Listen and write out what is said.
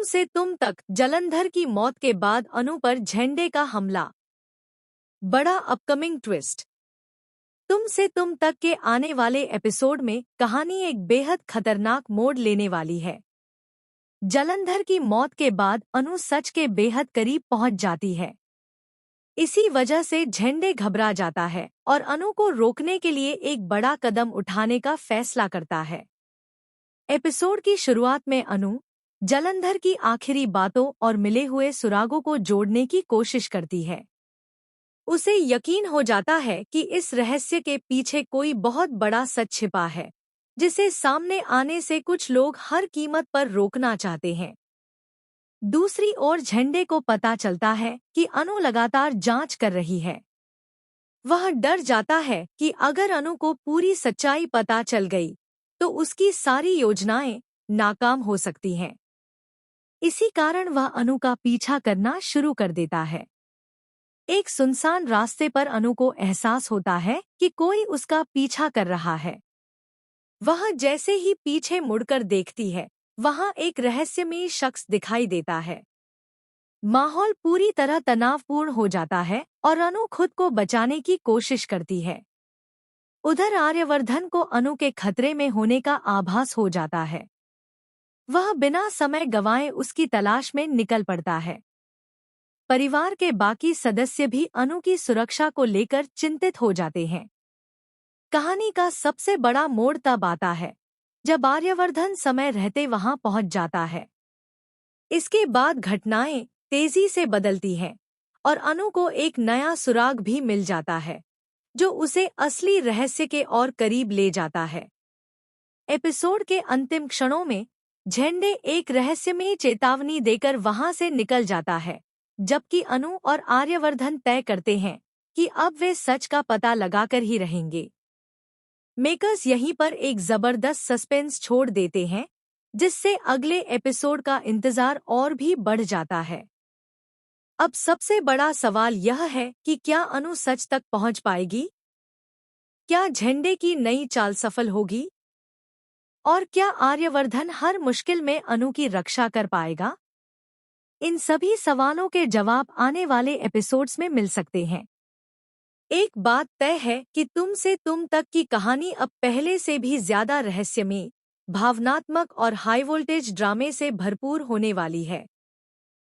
तुम से तुम तक, जलंधर की मौत के बाद अनु पर झंडे का हमला। बड़ा अपकमिंग ट्विस्ट। तुम से तुम तक के आने वाले एपिसोड में कहानी एक बेहद खतरनाक मोड़ लेने वाली है। जलंधर की मौत के बाद अनु सच के बेहद करीब पहुंच जाती है। इसी वजह से झंडे घबरा जाता है और अनु को रोकने के लिए एक बड़ा कदम उठाने का फैसला करता है। एपिसोड की शुरुआत में अनु जलंधर की आखिरी बातों और मिले हुए सुरागों को जोड़ने की कोशिश करती है। उसे यकीन हो जाता है कि इस रहस्य के पीछे कोई बहुत बड़ा सच छिपा है, जिसे सामने आने से कुछ लोग हर कीमत पर रोकना चाहते हैं। दूसरी ओर झंडे को पता चलता है कि अनु लगातार जांच कर रही है। वह डर जाता है कि अगर अनु को पूरी सच्चाई पता चल गई तो उसकी सारी योजनाएं नाकाम हो सकती हैं। इसी कारण वह अनु का पीछा करना शुरू कर देता है। एक सुनसान रास्ते पर अनु को एहसास होता है कि कोई उसका पीछा कर रहा है। वह जैसे ही पीछे मुड़कर देखती है, वहां एक रहस्यमयी शख्स दिखाई देता है। माहौल पूरी तरह तनावपूर्ण हो जाता है और अनु खुद को बचाने की कोशिश करती है। उधर आर्यवर्धन को अनु के खतरे में होने का आभास हो जाता है। वह बिना समय गंवाए उसकी तलाश में निकल पड़ता है। परिवार के बाकी सदस्य भी अनु की सुरक्षा को लेकर चिंतित हो जाते हैं। कहानी का सबसे बड़ा मोड़ तब आता है जब आर्यवर्धन समय रहते वहां पहुंच जाता है। इसके बाद घटनाएं तेजी से बदलती हैं और अनु को एक नया सुराग भी मिल जाता है, जो उसे असली रहस्य के और करीब ले जाता है। एपिसोड के अंतिम क्षणों में झंडे एक रहस्यमयी चेतावनी देकर वहां से निकल जाता है, जबकि अनु और आर्यवर्धन तय करते हैं कि अब वे सच का पता लगाकर ही रहेंगे। मेकर्स यहीं पर एक जबरदस्त सस्पेंस छोड़ देते हैं, जिससे अगले एपिसोड का इंतजार और भी बढ़ जाता है। अब सबसे बड़ा सवाल यह है कि क्या अनु सच तक पहुंच पाएगी? क्या झंडे की नई चाल सफल होगी? और क्या आर्यवर्धन हर मुश्किल में अनु की रक्षा कर पाएगा? इन सभी सवालों के जवाब आने वाले एपिसोड्स में मिल सकते हैं। एक बात तय है कि तुम से तुम तक की कहानी अब पहले से भी ज्यादा रहस्यमयी, भावनात्मक और हाई वोल्टेज ड्रामे से भरपूर होने वाली है।